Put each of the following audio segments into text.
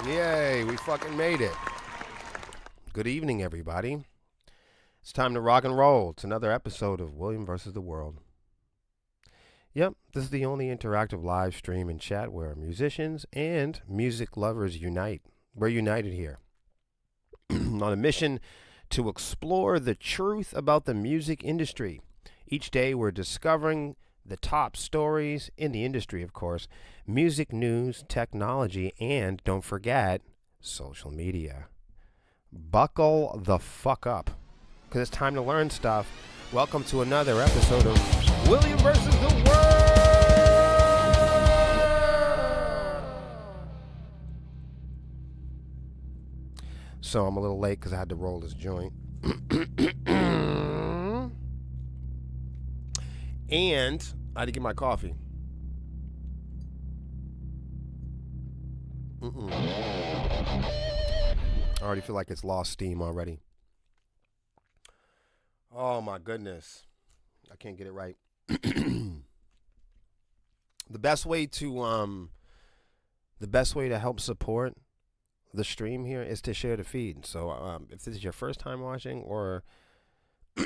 Yay, we fucking made it. Good evening, everybody. It's time to rock and roll. It's another episode of William versus the World. Yep, this is the only interactive live stream and chat where musicians and music lovers unite. We're united here on a mission to explore the truth about the music industry. Each day we're discovering the top stories in the industry, of course, music news, technology, and don't forget, social media. Buckle the fuck up, because it's time to learn stuff. Welcome to another episode of William versus the World. So I'm a little late because I had to roll this joint. And I had to get my coffee. I already feel like it's lost steam already. Oh my goodness. I can't get it right. The best way to help support the stream here is to share the feed. So if this is your first time watching, or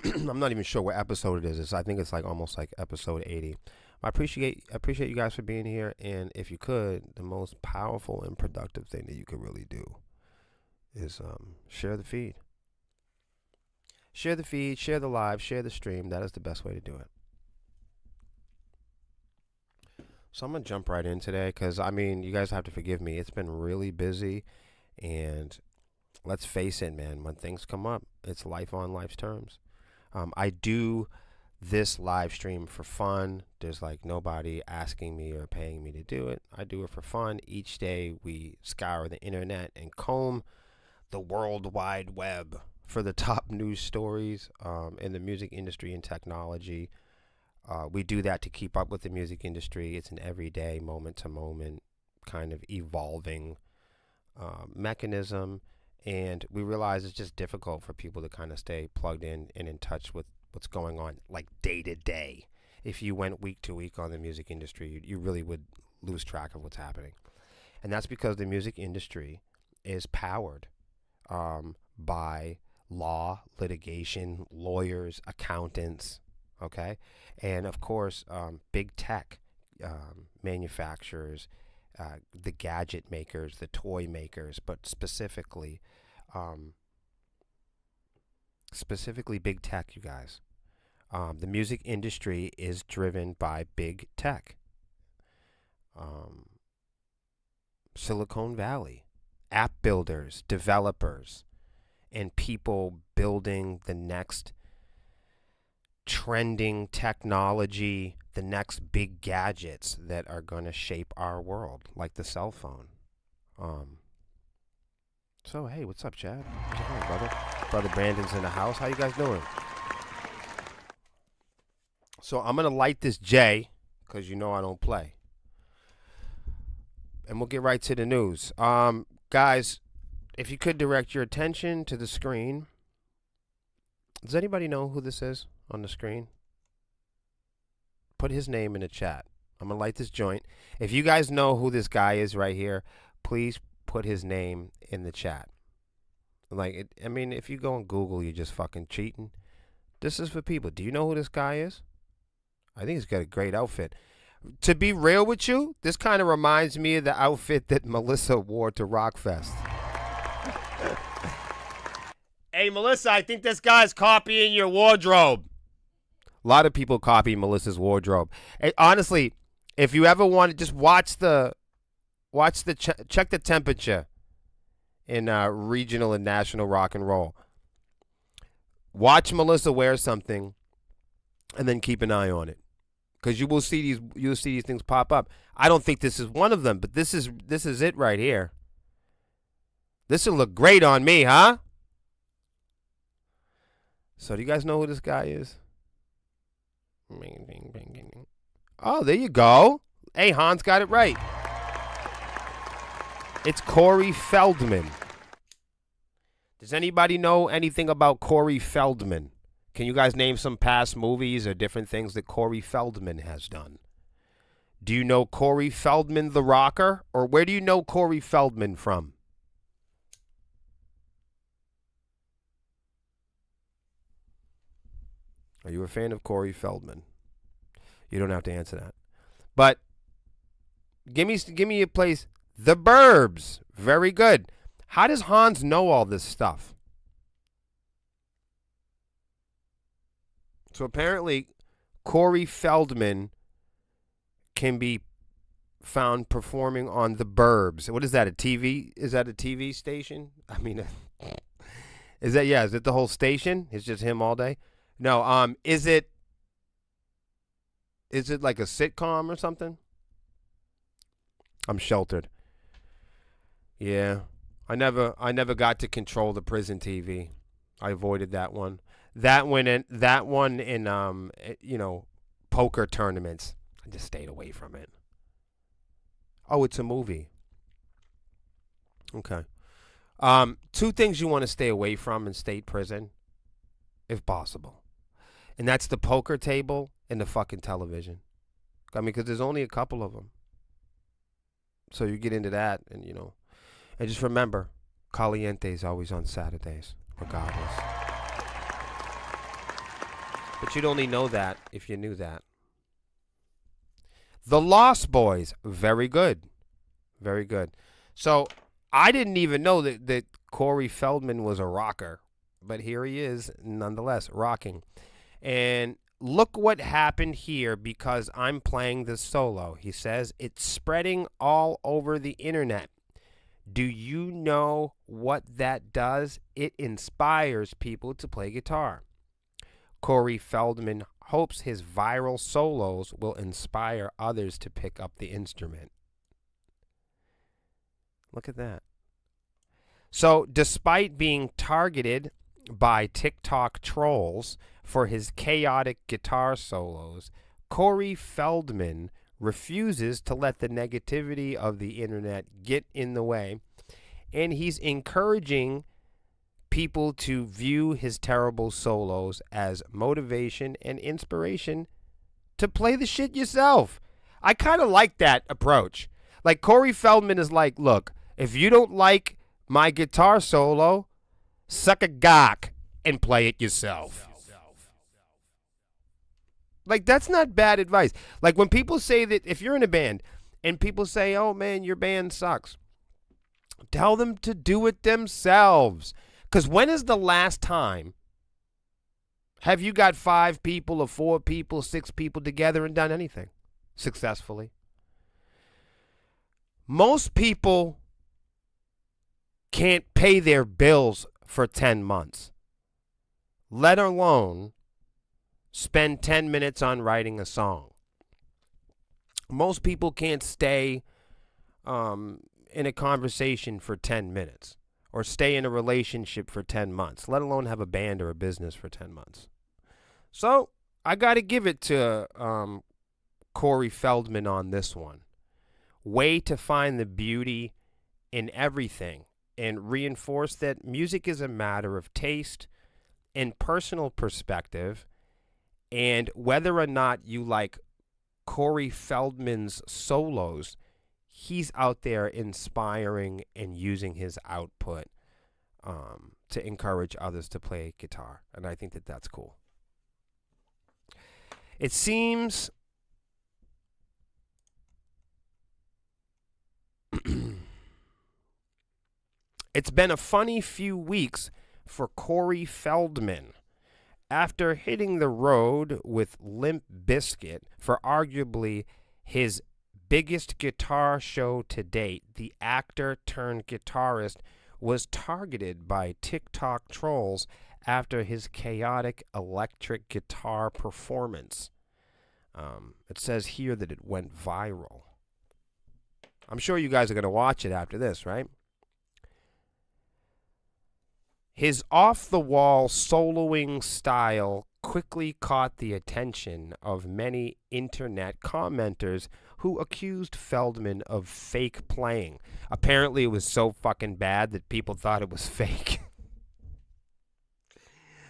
I'm not even sure what episode it is. I think it's like almost like episode 80. I appreciate you guys for being here, and if you could, the most powerful and productive thing that you could really do is share the feed. Share the feed, share the live, share the stream. That is the best way to do it. So I'm going to jump right in today because, I mean, you guys have to forgive me. It's been really busy, and let's face it, man, when things come up, it's life on life's terms. I do this live stream for fun. There's like nobody asking me or paying me to do it. I do it for fun. Each day we scour the internet and comb the World Wide Web for the top news stories in the music industry and technology. We do that to keep up with the music industry. It's an everyday, moment-to-moment kind of evolving mechanism. And we realize it's just difficult for people to kind of stay plugged in and in touch with what's going on, like day to day. If you went week to week on the music industry, you really would lose track of what's happening. And that's because the music industry is powered by law, litigation, lawyers, accountants, okay? And of course, big tech manufacturers, the gadget makers, the toy makers, but specifically big tech, you guys. The music industry is driven by big tech. Silicon Valley, app builders, developers, and people building the next trending technology, the next big gadgets that are going to shape our world, like the cell phone. So, hey, what's up, Chad? What's going on, brother? Brother Brandon's in the house. How you guys doing? So I'm going to light this J, because you know I don't play. And we'll get right to the news. Guys, if you could direct your attention to the screen. Does anybody know who this is on the screen? Put his name in the chat. I'm going to light this joint. If you guys know who this guy is right here, please put his name in the chat. Like, I mean, if you go on Google, you're just fucking cheating. This is for people. Do you know who this guy is? I think he's got a great outfit. To be real with you, this kind of reminds me of the outfit that Melissa wore to Rockfest. Hey, Melissa, I think this guy's copying your wardrobe. A lot of people copy Melissa's wardrobe. Hey, honestly, if you ever want to just check the temperature in regional and national rock and roll. Watch Melissa wear something, and then keep an eye on it, because you'll see these things pop up. I don't think this is one of them, but this is it right here. This will look great on me, huh? So do you guys know who this guy is? Oh, there you go. Hey, Hans got it right. It's Corey Feldman. Does anybody know anything about Corey Feldman? Can you guys name some past movies or different things that Corey Feldman has done? Do you know Corey Feldman, the rocker? Or where do you know Corey Feldman from? Are you a fan of Corey Feldman? You don't have to answer that. But give me a place. The Burbs. Very good. How does Hans know all this stuff? So apparently, Corey Feldman can be found performing on The Burbs. What is that, a TV? Is that a TV station? I mean, is it the whole station? It's just him all day? No, is it like a sitcom or something? I'm sheltered. Yeah. I never got to control the prison TV. I avoided that one. That one in poker tournaments. I just stayed away from it. Oh, it's a movie. Okay. Two things you want to stay away from in state prison, if possible. And that's the poker table and the fucking television. I mean, because there's only a couple of them. So you get into that, and and just remember, Caliente is always on Saturdays, regardless. But you'd only know that if you knew that. The Lost Boys, very good. Very good. So I didn't even know that Corey Feldman was a rocker, but here he is, nonetheless, rocking. And look what happened here because I'm playing this solo. He says, it's spreading all over the internet. Do you know what that does? It inspires people to play guitar. Corey Feldman hopes his viral solos will inspire others to pick up the instrument. Look at that. So, despite being targeted by TikTok trolls for his chaotic guitar solos, Corey Feldman refuses to let the negativity of the internet get in the way, and he's encouraging people to view his terrible solos as motivation and inspiration to play the shit yourself. I kind of like that approach. Like, Corey Feldman is like, look, if you don't like my guitar solo, suck a gawk and play it yourself. Like, that's not bad advice. Like, when people say that, if you're in a band and people say, oh man, your band sucks, tell them to do it themselves. Because when is the last time have you got 5 people or 4 people, 6 people together and done anything successfully? Most people can't pay their bills for 10 months, let alone spend 10 minutes on writing a song. Most people can't stay in a conversation for 10 minutes. Or stay in a relationship for 10 months, let alone have a band or a business for 10 months. So I got to give it to Corey Feldman on this one. Way to find the beauty in everything and reinforce that music is a matter of taste and personal perspective, and whether or not you like Corey Feldman's solos, he's out there inspiring and using his output to encourage others to play guitar. And I think that that's cool. It seems it's been a funny few weeks for Corey Feldman. After hitting the road with Limp Bizkit for arguably his biggest guitar show to date, the actor turned guitarist was targeted by TikTok trolls after his chaotic electric guitar performance. It says here that it went viral. I'm sure you guys are going to watch it after this, right? His off-the-wall soloing style quickly caught the attention of many internet commenters who accused Feldman of fake playing. Apparently, it was so fucking bad that people thought it was fake.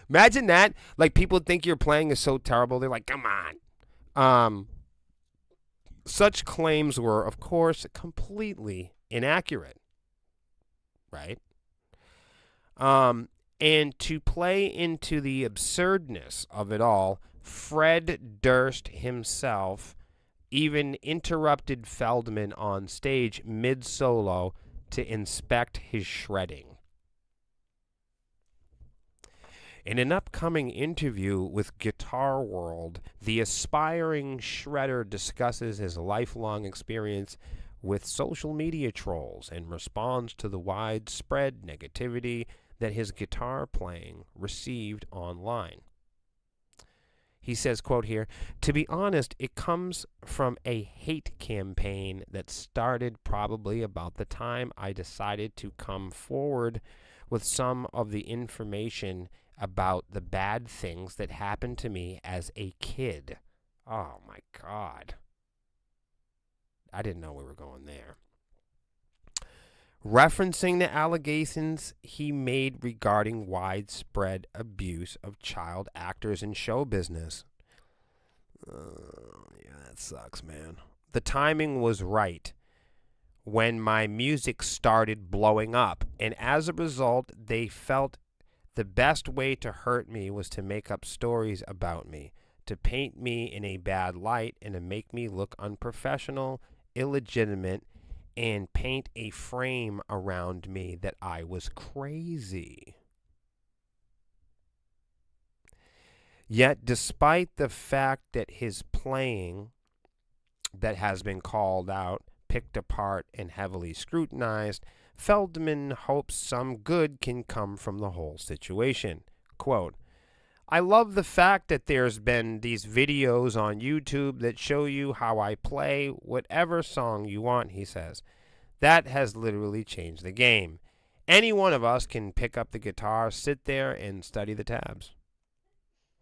Imagine that. Like, people think your playing is so terrible, they're like, come on. Such claims were, of course, completely inaccurate. Right? And to play into the absurdness of it all, Fred Durst himself even interrupted Feldman on stage mid-solo to inspect his shredding. In an upcoming interview with Guitar World, the aspiring shredder discusses his lifelong experience with social media trolls and responds to the widespread negativity that his guitar playing received online. He says, quote here, "To be honest, it comes from a hate campaign that started probably about the time I decided to come forward with some of the information about the bad things that happened to me as a kid." Oh my God. I didn't know we were going there. Referencing the allegations he made regarding widespread abuse of child actors in show business. Yeah, that sucks, man. The timing was right when my music started blowing up, and as a result, they felt the best way to hurt me was to make up stories about me, to paint me in a bad light, and to make me look unprofessional, illegitimate, and paint a frame around me that I was crazy. Yet, despite the fact that his playing that has been called out, picked apart, and heavily scrutinized, Feldman hopes some good can come from the whole situation. Quote, "I love the fact that there's been these videos on YouTube that show you how I play whatever song you want," he says. "That has literally changed the game. Any one of us can pick up the guitar, sit there, and study the tabs."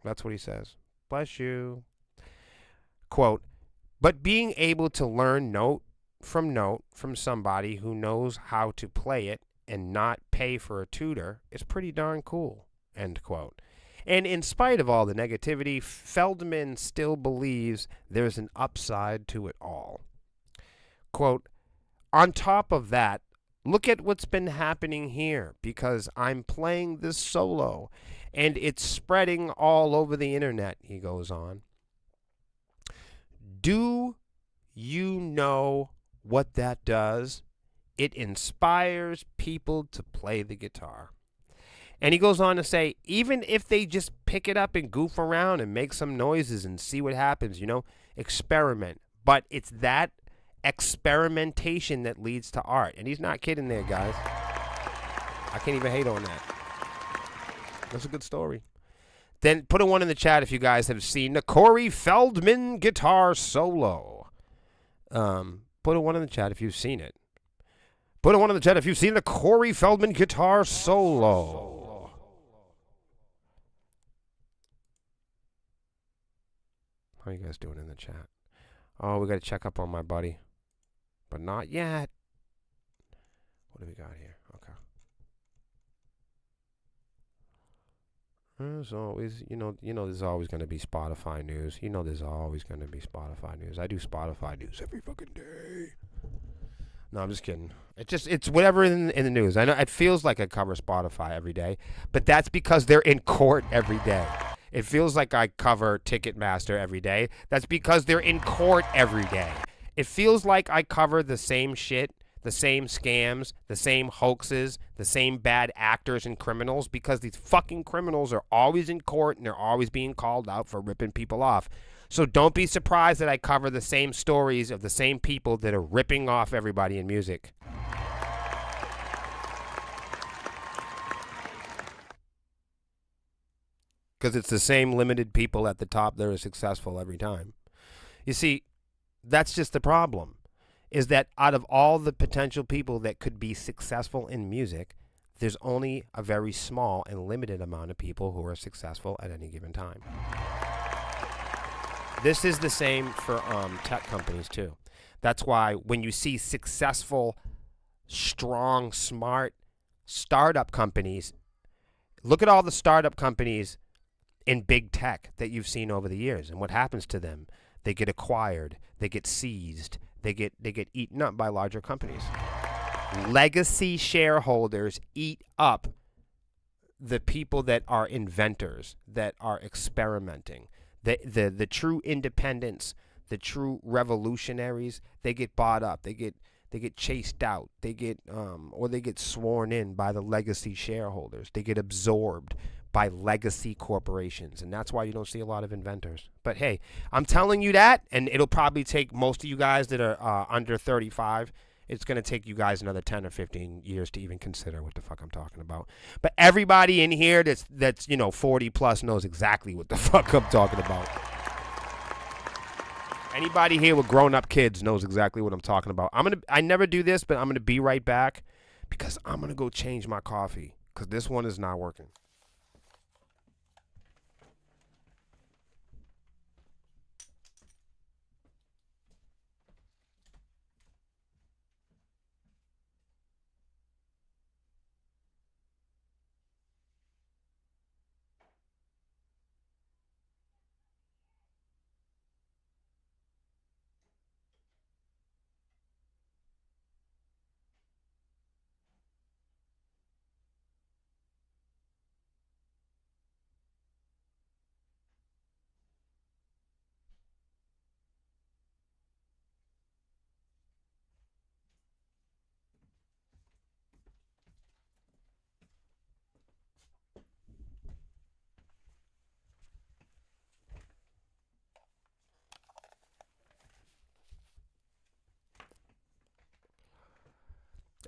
That's what he says. Bless you. Quote, "But being able to learn note from somebody who knows how to play it and not pay for a tutor is pretty darn cool." End quote. And in spite of all the negativity, Feldman still believes there's an upside to it all. Quote, "On top of that, look at what's been happening here, because I'm playing this solo and it's spreading all over the internet," he goes on. "Do you know what that does? It inspires people to play the guitar." And he goes on to say, even if they just pick it up and goof around and make some noises and see what happens, experiment. But it's that experimentation that leads to art. And he's not kidding there, guys. I can't even hate on that. That's a good story. Then put a 1 in the chat if you guys have seen the Corey Feldman guitar solo. Put a 1 in the chat if you've seen it. Put a 1 in the chat if you've seen the Corey Feldman guitar solo. How are you guys doing in the chat? Oh, we got to check up on my buddy. But not yet. What do we got here? Okay. There's always, there's always going to be Spotify news. There's always going to be Spotify news. I do Spotify news every fucking day. No, I'm just kidding. It's whatever in the news. I know it feels like I cover Spotify every day, but that's because they're in court every day. It feels like I cover Ticketmaster every day. That's because they're in court every day. It feels like I cover the same shit, the same scams, the same hoaxes, the same bad actors and criminals, because these fucking criminals are always in court and they're always being called out for ripping people off. So don't be surprised that I cover the same stories of the same people that are ripping off everybody in music. Because it's the same limited people at the top that are successful every time. You see, that's just the problem, is that out of all the potential people that could be successful in music, there's only a very small and limited amount of people who are successful at any given time. This is the same for tech companies too. That's why when you see successful, strong, smart startup companies, look at all the startup companies in big tech that you've seen over the years, and what happens to them. They get acquired, they get seized, they get eaten up by larger companies. Legacy shareholders eat up the people that are inventors, that are experimenting. The true independents, the true revolutionaries, they get bought up. They get chased out. They get or they get sworn in by the legacy shareholders. They get absorbed by legacy corporations, and that's why you don't see a lot of inventors. But hey, I'm telling you that, and it'll probably take most of you guys that are under 35. It's going to take you guys another 10 or 15 years to even consider what the fuck I'm talking about. But everybody in here that's 40 plus knows exactly what the fuck I'm talking about. Anybody here with grown-up kids knows exactly what I'm talking about. I never do this, but I'm going to be right back because I'm going to go change my coffee because this one is not working.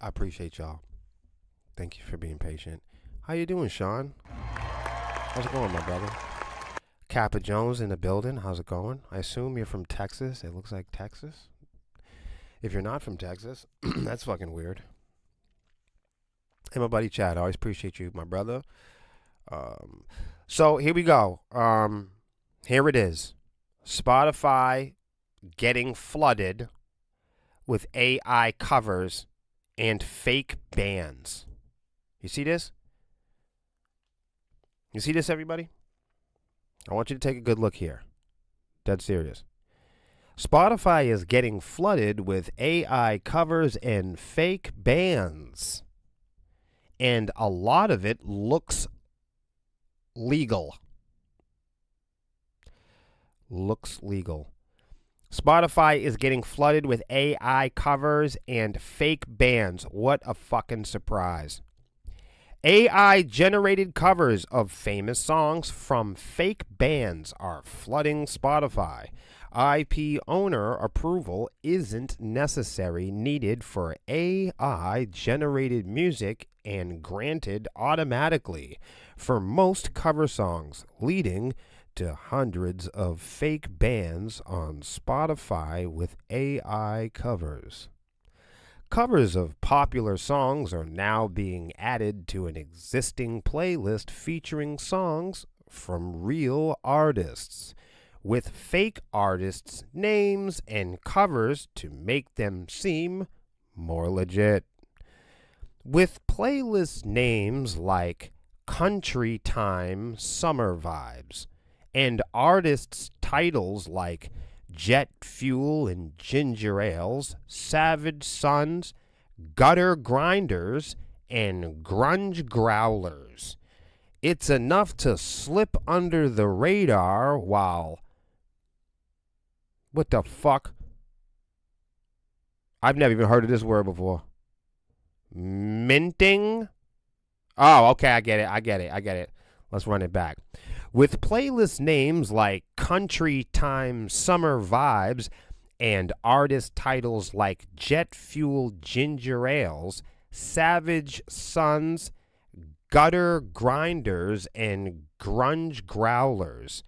I appreciate y'all. Thank you for being patient. How you doing, Sean? How's it going, my brother? Kappa Jones in the building. How's it going? I assume you're from Texas. It looks like Texas. If you're not from Texas, that's fucking weird. Hey, my buddy Chad. I always appreciate you, my brother. So here we go. Here it is. Spotify getting flooded with AI covers and fake bands. You see this? You see this, everybody? I want you to take a good look here. Dead serious. Spotify is getting flooded with AI covers and fake bands. And a lot of it looks legal. Looks legal. Spotify is getting flooded with AI covers and fake bands. What a fucking surprise. AI-generated covers of famous songs from fake bands are flooding Spotify. IP owner approval isn't necessary needed for AI-generated music and granted automatically for most cover songs, leading to hundreds of fake bands on Spotify with AI covers. Covers of popular songs are now being added to an existing playlist featuring songs from real artists, with fake artists' names and covers to make them seem more legit. With playlist names like Country Time Summer Vibes, and artists' titles like Jet Fuel and Ginger Ales, Savage Sons, Gutter Grinders, and Grunge Growlers. It's enough to slip under the radar while... What the fuck? I've never even heard of this word before. Minting? Oh, okay, I get it. Let's run it back. With playlist names like Country Time Summer Vibes and artist titles like Jet Fuel Ginger Ales, Savage Sons, Gutter Grinders, and Grunge Growlers,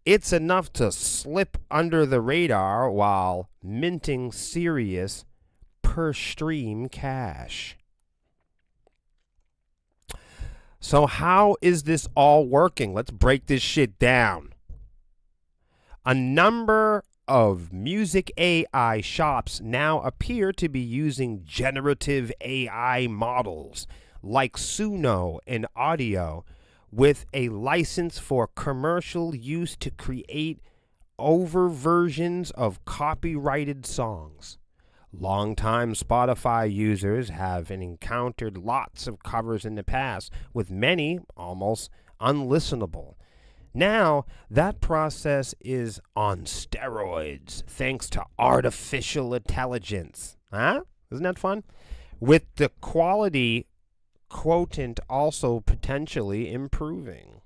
it's enough to slip under the radar while minting serious per stream cash. So how is this all working? Let's break this shit down. A number of music AI shops now appear to be using generative AI models like Suno and Audio with a license for commercial use to create over versions of copyrighted songs. Longtime Spotify users have encountered lots of covers in the past, with many almost unlistenable. Now, that process is on steroids thanks to artificial intelligence. Huh? Isn't that fun? With the quality quotient also potentially improving.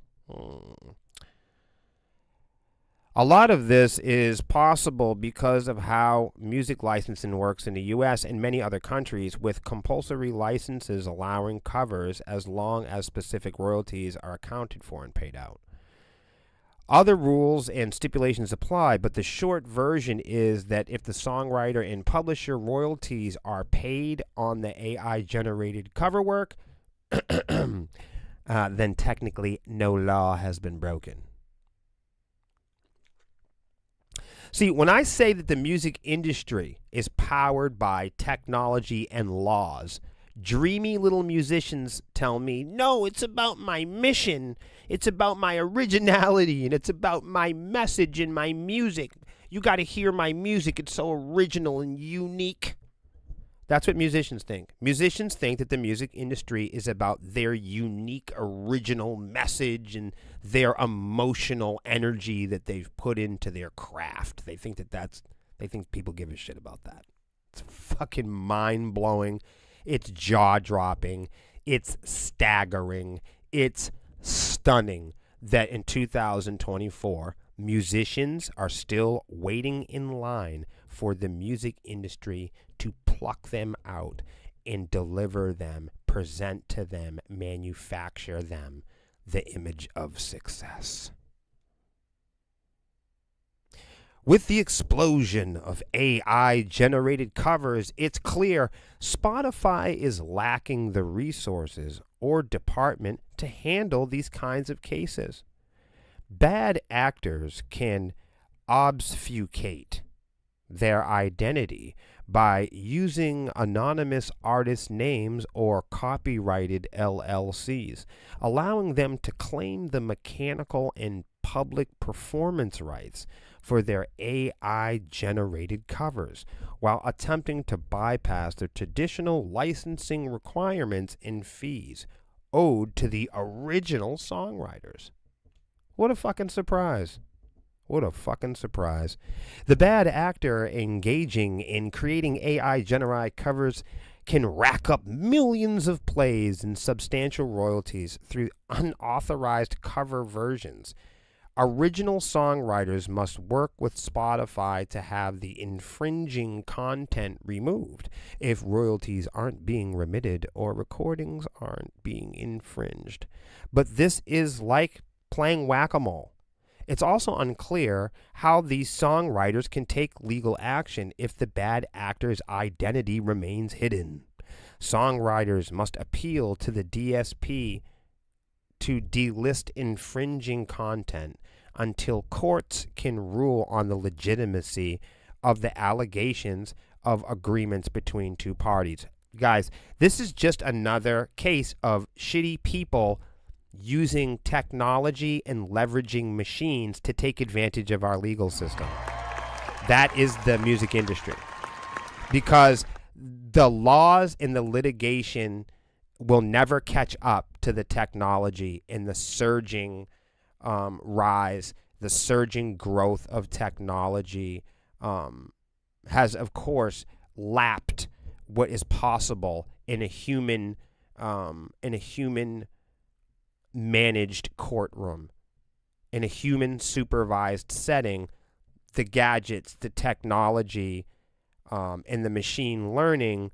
A lot of this is possible because of how music licensing works in the US and many other countries, with compulsory licenses allowing covers as long as specific royalties are accounted for and paid out. Other rules and stipulations apply, but the short version is that if the songwriter and publisher royalties are paid on the AI-generated cover work, then technically no law has been broken. See, when I say that the music industry is powered by technology and laws, dreamy little musicians tell me, no, it's about my mission, it's about my originality, and it's about my message and my music. You got to hear my music, it's so original and unique. That's what musicians think. Musicians think that the music industry is about their unique original message and their emotional energy that they've put into their craft. They think they think people give a shit about that. It's fucking mind-blowing. It's jaw-dropping. It's staggering. It's stunning that in 2024, musicians are still waiting in line for the music industry to pluck them out and deliver them, present to them, manufacture them the image of success. With the explosion of AI-generated covers, it's clear Spotify is lacking the resources or department to handle these kinds of cases. Bad actors can obfuscate their identity by using anonymous artist names or copyrighted LLCs, allowing them to claim the mechanical and public performance rights for their AI-generated covers, while attempting to bypass the traditional licensing requirements and fees owed to the original songwriters. What a fucking surprise. What a fucking surprise. The bad actor engaging in creating AI-generated covers can rack up millions of plays and substantial royalties through unauthorized cover versions. Original songwriters must work with Spotify to have the infringing content removed if royalties aren't being remitted or recordings aren't being infringed. But this is like playing whack-a-mole. It's also unclear how these songwriters can take legal action if the bad actor's identity remains hidden. Songwriters must appeal to the DSP to delist infringing content until courts can rule on the legitimacy of the allegations of agreements between two parties. Guys, this is just another case of shitty people using technology and leveraging machines to take advantage of our legal system. That is the music industry. Because the laws and the litigation will never catch up to the technology and the surging rise, the surging growth of technology has, of course, lapped what is possible in a human managed courtroom, in a human supervised setting. The gadgets, the technology, and the machine learning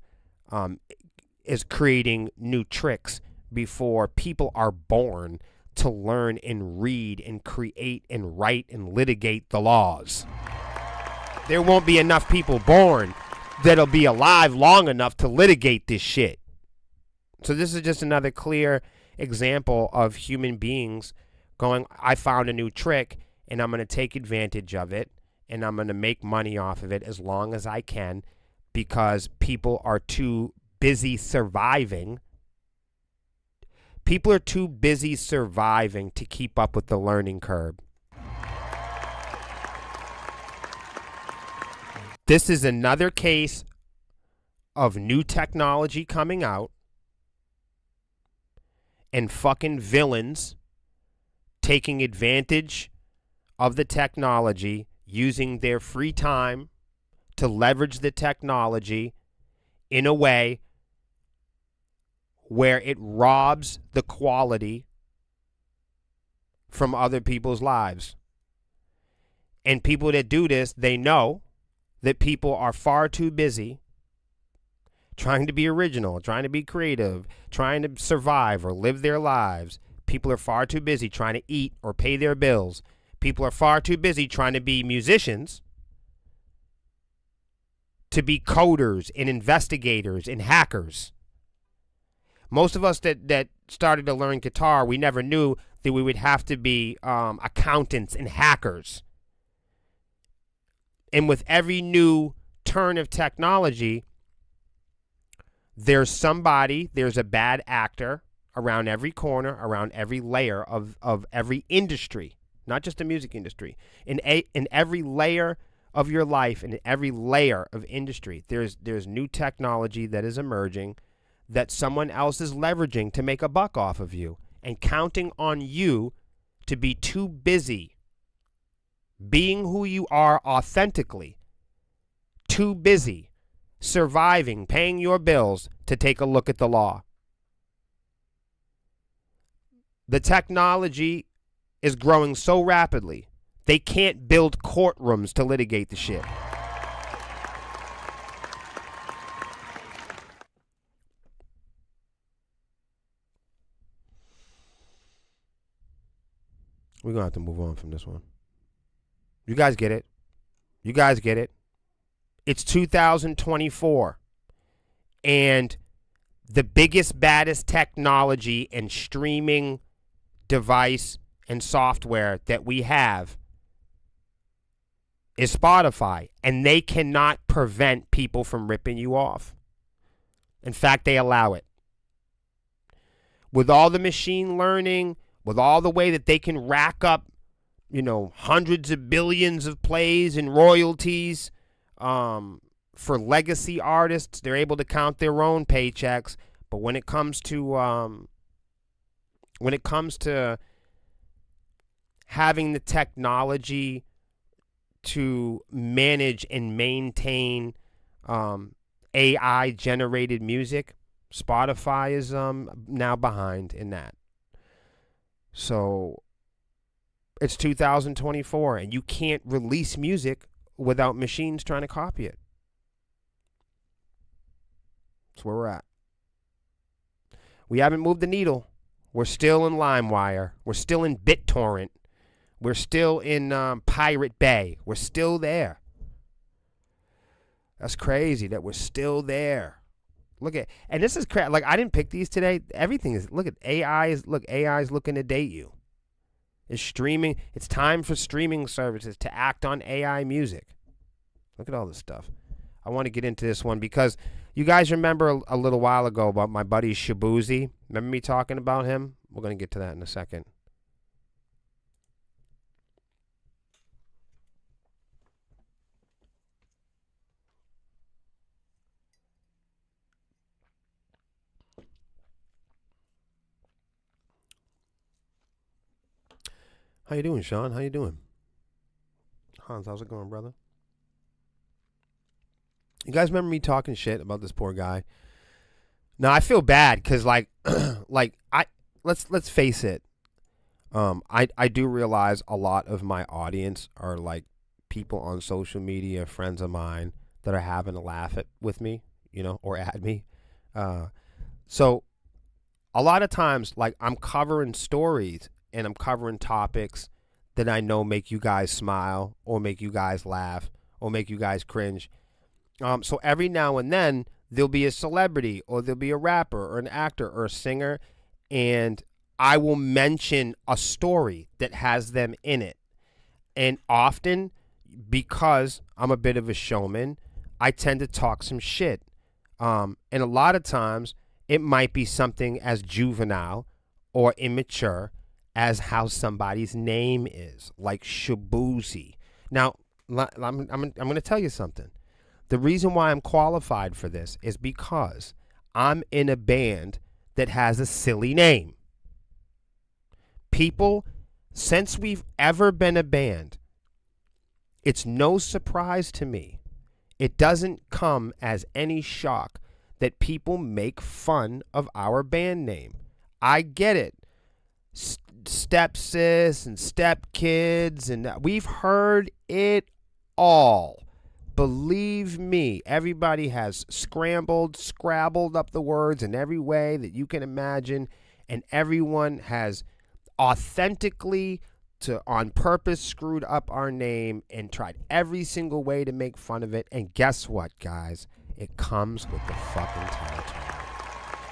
is creating new tricks before people are born to learn and read and create and write and litigate the laws. There won't be enough people born that'll be alive long enough to litigate this shit. So this is just another clear example of human beings going, I found a new trick and I'm going to take advantage of it and I'm going to make money off of it as long as I can, because people are too busy surviving. People are too busy surviving to keep up with the learning curve. This is another case of new technology coming out and fucking villains taking advantage of the technology, using their free time to leverage the technology in a way where it robs the quality from other people's lives. And people that do this, they know that people are far too busy trying to be original, trying to be creative, trying to survive or live their lives. People are far too busy trying to eat or pay their bills. People are far too busy trying to be musicians, to be coders and investigators and hackers. Most of us that started to learn guitar, we never knew that we would have to be accountants and hackers. And with every new turn of technology, there's a bad actor around every corner, around every layer of every industry, not just the music industry. In every layer of your life, in every layer of industry, there's new technology that is emerging that someone else is leveraging to make a buck off of you and counting on you to be too busy being who you are authentically, too busy surviving, paying your bills to take a look at the law. The technology is growing so rapidly, they can't build courtrooms to litigate the shit. We're going to have to move on from this one. You guys get it. You guys get it. It's 2024. And the biggest, baddest technology and streaming device and software that we have is Spotify. And they cannot prevent people from ripping you off. In fact, they allow it. With all the machine learning, with all the way that they can rack up, hundreds of billions of plays and royalties for legacy artists, they're able to count their own paychecks. But when it comes to having the technology to manage and maintain AI generated music, Spotify is now behind in that. So it's 2024, and you can't release music without machines trying to copy it. That's where we're at. We haven't moved the needle. We're still in LimeWire. We're still in BitTorrent. We're still in Pirate Bay. We're still there. That's crazy that we're still there. And this is crap. Like, I didn't pick these today. Everything is, AI is looking to date you. It's streaming. It's time for streaming services to act on AI music. Look at all this stuff. I want to get into this one because you guys remember a little while ago about my buddy Shaboozey. Remember me talking about him? We're going to get to that in a second. How you doing, Sean? How you doing? Hans, how's it going, brother? You guys remember me talking shit about this poor guy? Now I feel bad because let's face it. I do realize a lot of my audience are like people on social media, friends of mine that are having a laugh with me, or at me. So a lot of times, like, I'm covering stories and I'm covering topics that I know make you guys smile or make you guys laugh or make you guys cringe. So every now and then there'll be a celebrity or there'll be a rapper or an actor or a singer, and I will mention a story that has them in it. And often, because I'm a bit of a showman, I tend to talk some shit. And a lot of times it might be something as juvenile or immature as how somebody's name is, like Shaboozey. Now, I'm going to tell you something. The reason why I'm qualified for this is because I'm in a band that has a silly name. People since we've ever been a band, it's no surprise to me. It doesn't come as any shock that people make fun of our band name. I get it. Stepsis and stepkids, and we've heard it all. Believe me, everybody has scrabbled up the words in every way that you can imagine, and everyone has authentically, on purpose, screwed up our name and tried every single way to make fun of it. And guess what, guys? It comes with the fucking territory.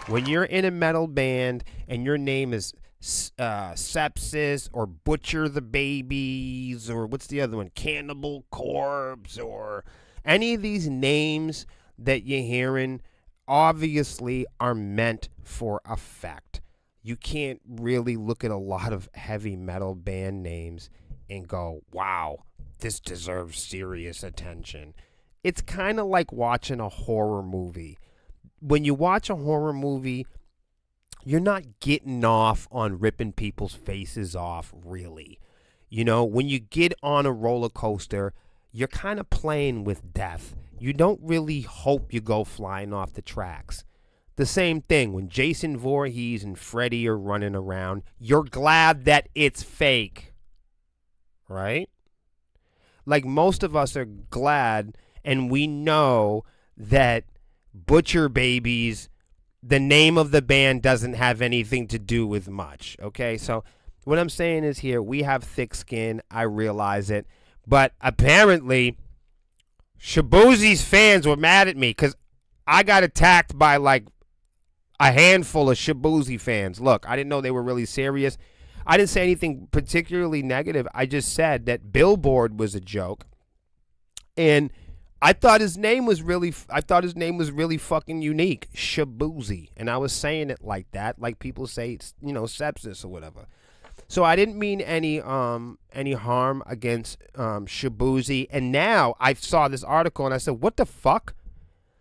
When you're in a metal band and your name is Sepsis or Butcher the Babies, or what's the other one, Cannibal Corpse, or any of these names that you're hearing, obviously are meant for effect. You can't really look at a lot of heavy metal band names and go, wow, this deserves serious attention. It's kind of like watching a horror movie. When you watch a horror movie, you're not getting off on ripping people's faces off, really. You know, when you get on a roller coaster, you're kind of playing with death. You don't really hope you go flying off the tracks. The same thing when Jason Voorhees and Freddy are running around, you're glad that it's fake, right? Like most of us are glad, and we know that Butcher Babies, the name of the band, doesn't have anything to do with much, okay? So what I'm saying is here, we have thick skin. I realize it. But apparently, Shaboozie's fans were mad at me because I got attacked by like a handful of Shaboozie fans. Look, I didn't know they were really serious. I didn't say anything particularly negative. I just said that Billboard was a joke. And I thought his name was really fucking unique, Shaboozie, and I was saying it like that, like people say, you know, sepsis or whatever. So I didn't mean any harm against Shaboozie. And now I saw this article and I said, what the fuck?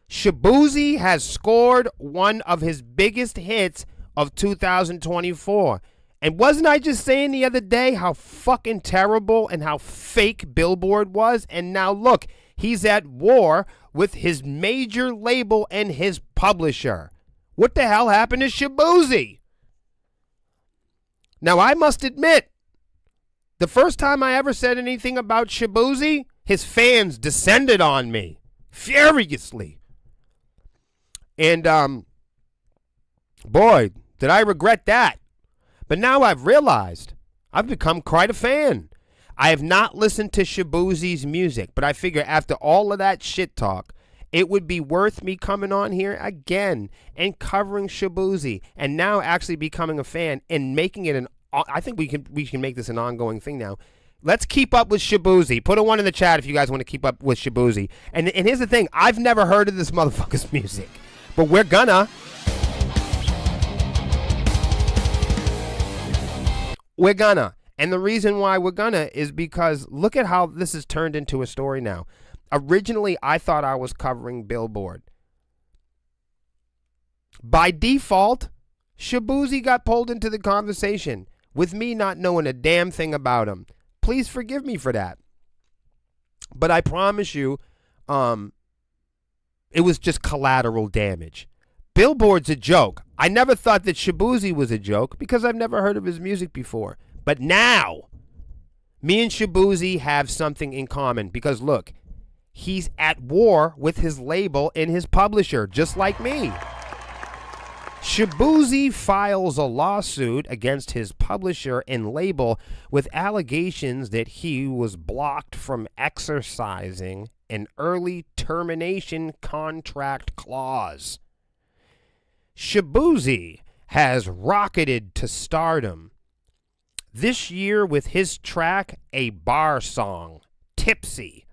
Shaboozie has scored one of his biggest hits of 2024. And wasn't I just saying the other day how fucking terrible and how fake Billboard was? And now look. He's at war with his major label and his publisher. What the hell happened to Shaboozie? Now, I must admit, the first time I ever said anything about Shaboozie, his fans descended on me furiously. And, boy, did I regret that. But now I've realized I've become quite a fan. I have not listened to Shaboozie's music, but I figure after all of that shit talk, it would be worth me coming on here again and covering Shaboozie, and now actually becoming a fan and making it I think we can make this an ongoing thing now. Let's keep up with Shaboozie. Put a 1 in the chat if you guys want to keep up with Shaboozie. And here's the thing, I've never heard of this motherfucker's music, but we're gonna. And the reason why we're gonna is because look at how this has turned into a story now. Originally, I thought I was covering Billboard. By default, Shaboozie got pulled into the conversation with me not knowing a damn thing about him. Please forgive me for that. But I promise you, it was just collateral damage. Billboard's a joke. I never thought that Shaboozie was a joke because I've never heard of his music before. But now, me and Shaboozie have something in common because, look, he's at war with his label and his publisher, just like me. Shaboozie files a lawsuit against his publisher and label with allegations that he was blocked from exercising an early termination contract clause. Shaboozie has rocketed to stardom this year with his track, A Bar Song, Tipsy.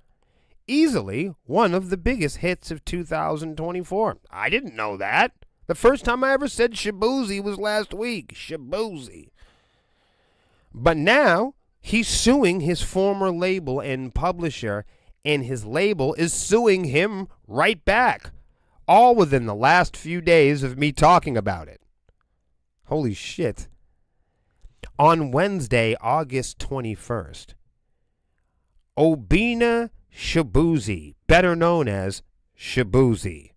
Easily one of the biggest hits of 2024. I didn't know that. The first time I ever said Shaboozie was last week. Shaboozie. But now he's suing his former label and publisher, and his label is suing him right back. All within the last few days of me talking about it. Holy shit. On Wednesday, August 21st, Obinna Shabuzi, better known as Shabuzi,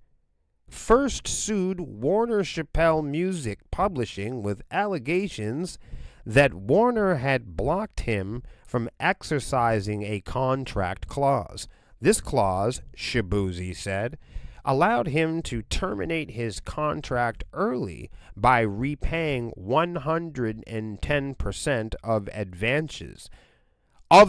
first sued Warner Chappell Music Publishing with allegations that Warner had blocked him from exercising a contract clause. This clause, Shabuzi said, allowed him to terminate his contract early by repaying 110% of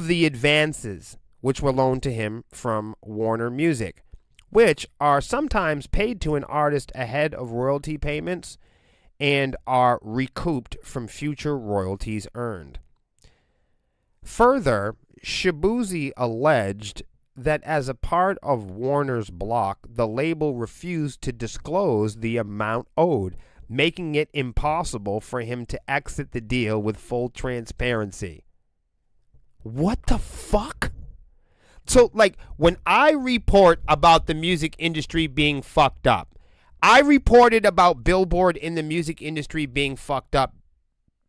the advances which were loaned to him from Warner Music, which are sometimes paid to an artist ahead of royalty payments and are recouped from future royalties earned. Further, Shabuzi alleged that as a part of Warner's block, the label refused to disclose the amount owed, making it impossible for him to exit the deal with full transparency. What the fuck? So, like, when I report about the music industry being fucked up, I reported about Billboard in the music industry being fucked up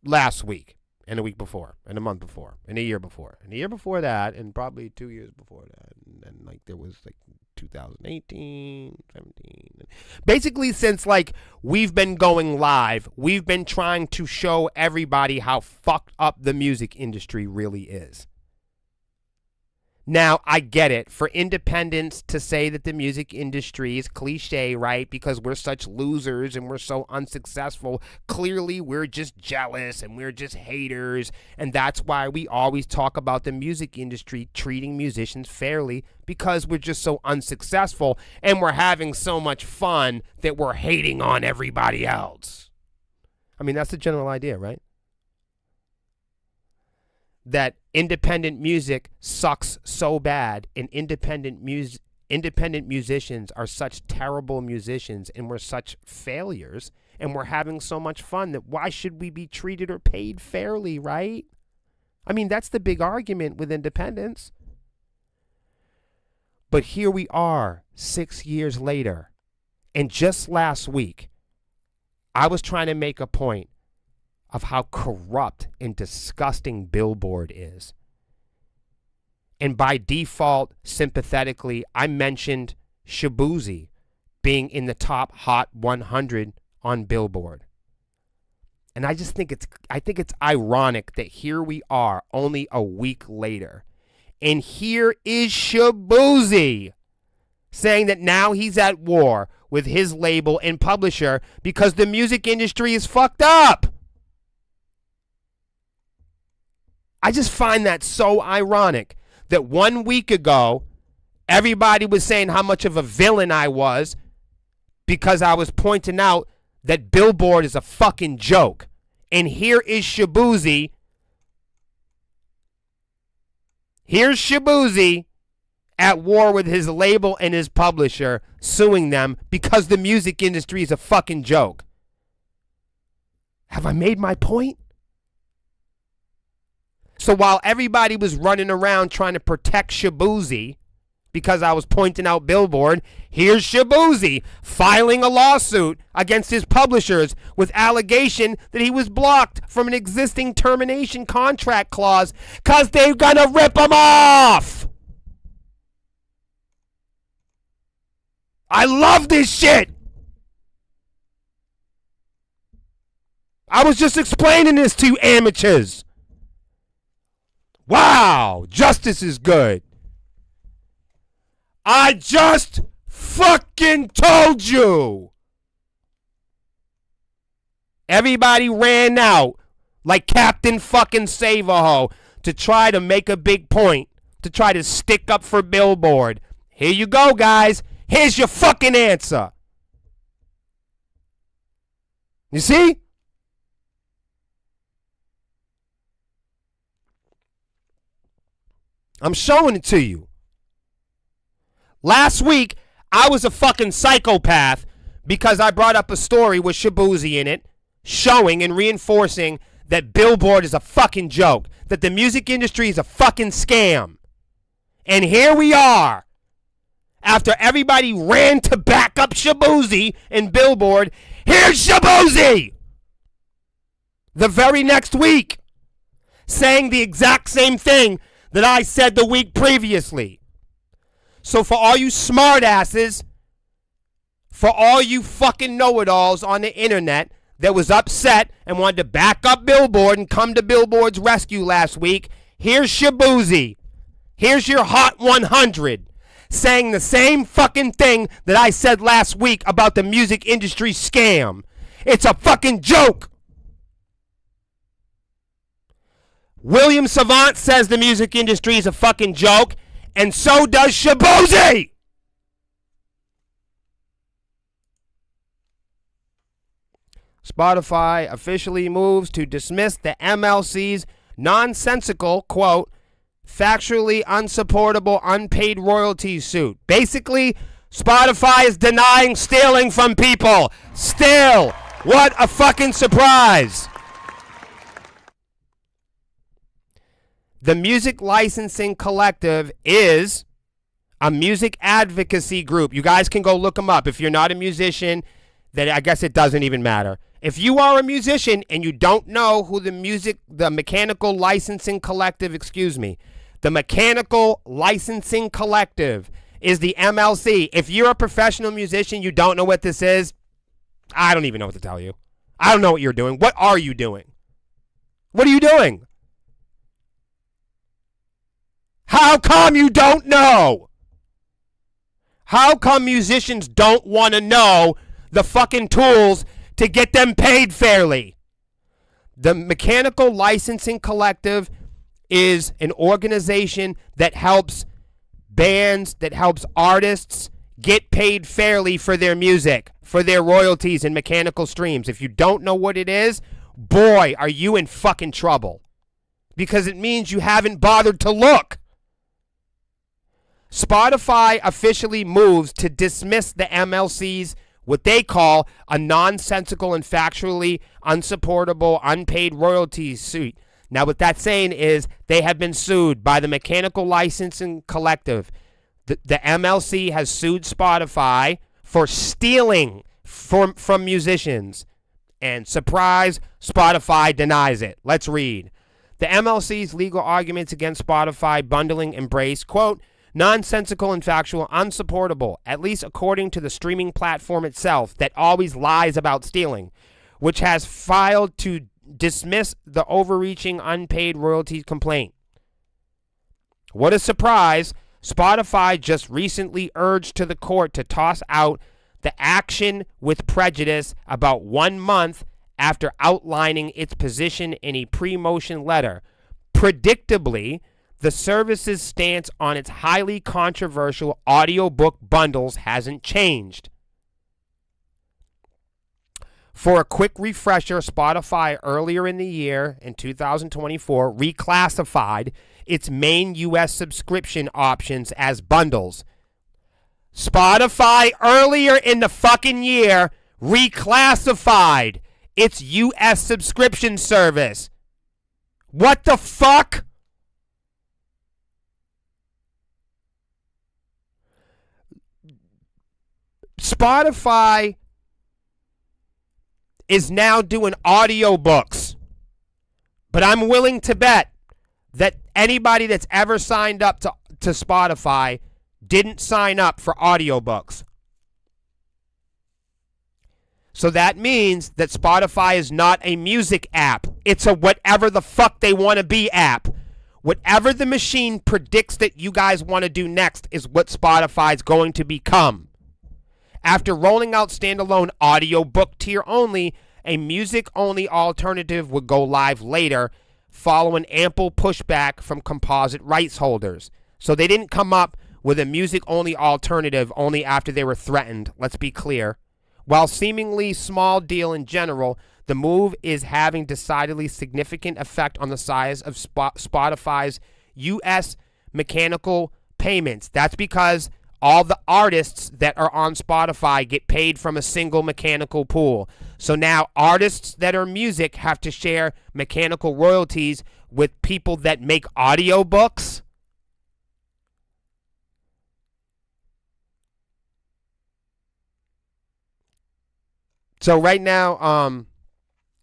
last week, and a week before, and a month before, and a year before, and a year before that, and probably 2 years before that. And then, like, there was, like, 2018, 17. Basically, since, like, we've been going live, we've been trying to show everybody how fucked up the music industry really is. Now, I get it. For independents to say that the music industry is cliche, right? Because we're such losers and we're so unsuccessful. Clearly, we're just jealous and we're just haters. And that's why we always talk about the music industry treating musicians fairly, because we're just so unsuccessful and we're having so much fun that we're hating on everybody else. I mean, that's the general idea, right? That independent music sucks so bad, and independent musicians are such terrible musicians, and we're such failures, and we're having so much fun that why should we be treated or paid fairly, right? I mean, that's the big argument with independence. But here we are 6 years later, and just last week, I was trying to make a point of how corrupt and disgusting Billboard is. And by default, sympathetically, I mentioned Shabuzi being in the top Hot 100 on Billboard. And I think it's ironic that here we are only a week later, and here is Shabuzi saying that now he's at war with his label and publisher because the music industry is fucked up. I just find that so ironic that 1 week ago, everybody was saying how much of a villain I was because I was pointing out that Billboard is a fucking joke. And here is Shabuzi. Here's Shabuzi at war with his label and his publisher, suing them because the music industry is a fucking joke. Have I made my point? So while everybody was running around trying to protect Shabuzi because I was pointing out Billboard, here's Shabuzi filing a lawsuit against his publishers with allegation that he was blocked from an existing termination contract clause because they're gonna rip him off. I love this shit. I was just explaining this to you amateurs. Wow, justice is good. I just fucking told you. Everybody ran out like Captain fucking Save-A-Ho to try to make a big point, to try to stick up for Billboard. Here you go, guys. Here's your fucking answer. You see? I'm showing it to you. Last week, I was a fucking psychopath because I brought up a story with Shabuzi in it, showing and reinforcing that Billboard is a fucking joke, that the music industry is a fucking scam. And here we are. After everybody ran to back up Shabuzi and Billboard, here's Shabuzi! The very next week, saying the exact same thing that I said the week previously. So for all you smartasses, for all you fucking know-it-alls on the internet that was upset and wanted to back up Billboard and come to Billboard's rescue last week, here's Shaboozey. Here's your Hot 100 saying the same fucking thing that I said last week about the music industry scam. It's a fucking joke. William Savant says the music industry is a fucking joke, and so does Shaboozey. Spotify officially moves to dismiss the MLC's nonsensical, quote, factually unsupportable unpaid royalties suit. Basically, Spotify is denying stealing from people. Still, what a fucking surprise. The Music Licensing Collective is a music advocacy group. You guys can go look them up. If you're not a musician, then I guess it doesn't even matter. If you are a musician and you don't know who the Mechanical Licensing Collective is the MLC. If you're a professional musician, you don't know what this is, I don't even know what to tell you. I don't know what you're doing. What are you doing? What are you doing? How come you don't know? How come musicians don't want to know the fucking tools to get them paid fairly? The Mechanical Licensing Collective is an organization that helps bands, that helps artists get paid fairly for their music, for their royalties and mechanical streams. If you don't know what it is, boy, are you in fucking trouble. Because it means you haven't bothered to look. Spotify officially moves to dismiss the MLC's what they call a nonsensical and factually unsupportable unpaid royalties suit. Now, what that's saying is they have been sued by the Mechanical Licensing Collective. The MLC has sued Spotify for stealing from musicians. And surprise, Spotify denies it. Let's read. The MLC's legal arguments against Spotify bundling embrace, quote, nonsensical and factual, unsupportable, at least according to the streaming platform itself that always lies about stealing, which has filed to dismiss the overreaching unpaid royalties complaint. What a surprise. Spotify just recently urged to the court to toss out the action with prejudice about 1 month after outlining its position in a pre-motion letter. Predictably, the service's stance on its highly controversial audiobook bundles hasn't changed. For a quick refresher, Spotify earlier in the year, in 2024, reclassified its main U.S. subscription options as bundles. Spotify earlier in the fucking year reclassified its U.S. subscription service. What the fuck? Spotify is now doing audiobooks. But I'm willing to bet that anybody that's ever signed up to Spotify didn't sign up for audiobooks. So that means that Spotify is not a music app. It's a whatever the fuck they want to be app. Whatever the machine predicts that you guys want to do next is what Spotify's going to become. After rolling out standalone audiobook tier only, a music-only alternative would go live later, following ample pushback from composite rights holders. So they didn't come up with a music-only alternative only after they were threatened, let's be clear. While seemingly small deal in general, the move is having decidedly significant effect on the size of Spotify's U.S. mechanical payments. That's because all the artists that are on Spotify get paid from a single mechanical pool. So now artists that are music have to share mechanical royalties with people that make audiobooks. So right now,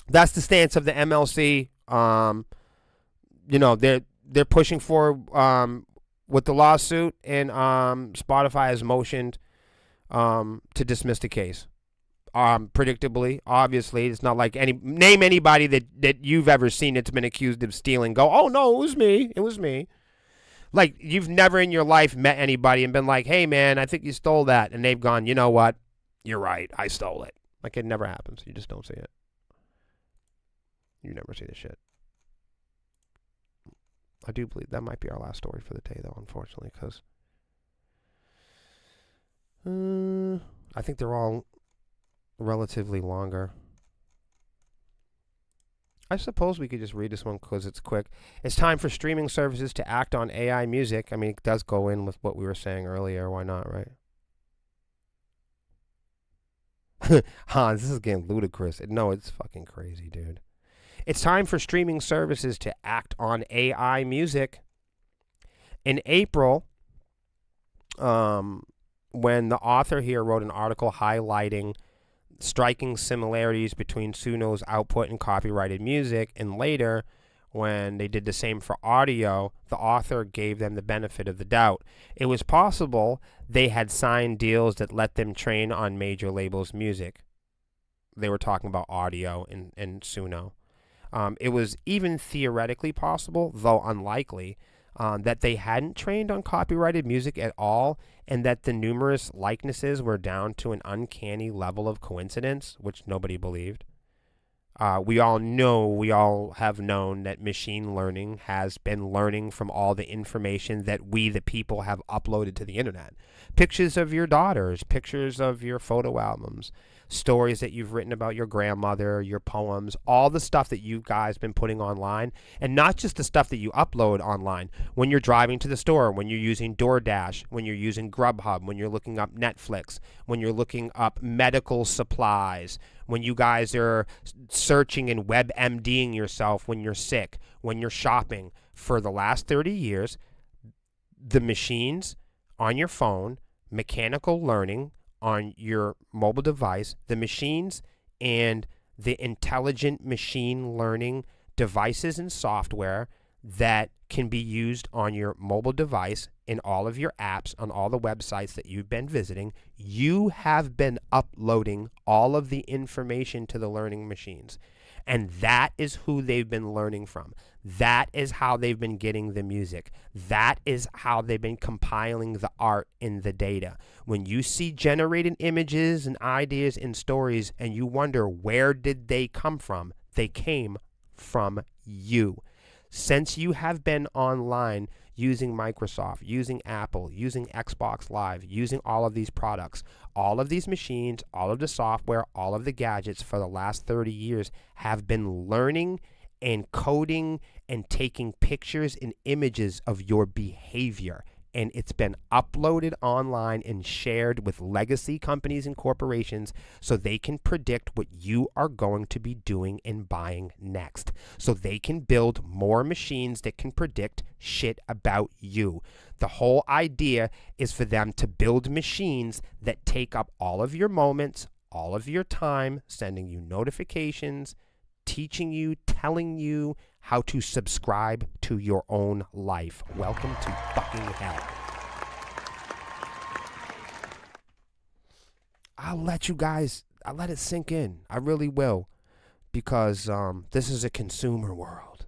that's the stance of the MLC. they're pushing for with the lawsuit, and Spotify has motioned to dismiss the case. Predictably, obviously, it's not like name anybody that you've ever seen that's been accused of stealing. Go, oh no, it was me. Like, you've never in your life met anybody and been like, hey man, I think you stole that, and they've gone, you know what, you're right, I stole it. Like, it never happens. You just don't see it. You never see the shit. I do believe that might be our last story for the day, though, unfortunately, because I think they're all relatively longer. I suppose we could just read this one because it's quick. It's time for streaming services to act on AI music. I mean, it does go in with what we were saying earlier. Why not, right? Hans, this is getting ludicrous. No, it's fucking crazy, dude. It's time for streaming services to act on AI music. In April, when the author here wrote an article highlighting striking similarities between Suno's output and copyrighted music, and later, when they did the same for audio, the author gave them the benefit of the doubt. It was possible they had signed deals that let them train on major labels' music. They were talking about audio and Suno. It was even theoretically possible, though unlikely, that they hadn't trained on copyrighted music at all, and that the numerous likenesses were down to an uncanny level of coincidence, which nobody believed. We all have known that machine learning has been learning from all the information that we, the people, have uploaded to the internet. Pictures of your daughters, pictures of your photo albums, stories that you've written about your grandmother, your poems, all the stuff that you guys been putting online, and not just the stuff that you upload online. When you're driving to the store, when you're using DoorDash, when you're using Grubhub, when you're looking up Netflix, when you're looking up medical supplies, when you guys are searching and WebMDing yourself when you're sick, when you're shopping. For the last 30 years, the machines on your phone, mechanical learning on your mobile device, the machines and the intelligent machine learning devices and software that can be used on your mobile device in all of your apps, on all the websites that you've been visiting, you have been uploading all of the information to the learning machines. And that is who they've been learning from. That is how they've been getting the music. That is how they've been compiling the art in the data. When you see generated images and ideas and stories and you wonder where did they come from, they came from you. Since you have been online using Microsoft, using Apple, using Xbox Live, using all of these products, all of these machines, all of the software, all of the gadgets for the last 30 years have been learning and coding and taking pictures and images of your behavior. And it's been uploaded online and shared with legacy companies and corporations so they can predict what you are going to be doing and buying next. So they can build more machines that can predict shit about you. The whole idea is for them to build machines that take up all of your moments, all of your time, sending you notifications, teaching you, telling you how to subscribe to your own life. Welcome to fucking hell. I'll let it sink in. I really will. Because this is a consumer world.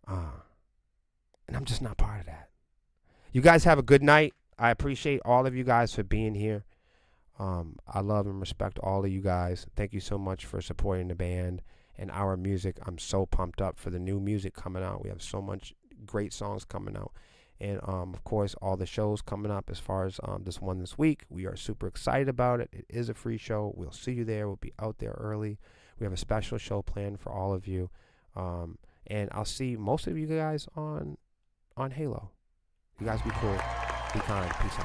And I'm just not part of that. You guys have a good night. I appreciate all of you guys for being here. I love and respect all of you guys. Thank you so much for supporting the band and our music. I'm so pumped up for the new music coming out. We have so much great songs coming out. And, of course, all the shows coming up as far as this one this week. We are super excited about it. It is a free show. We'll see you there. We'll be out there early. We have a special show planned for all of you. And I'll see most of you guys on Halo. You guys be cool. Be kind. Peace out.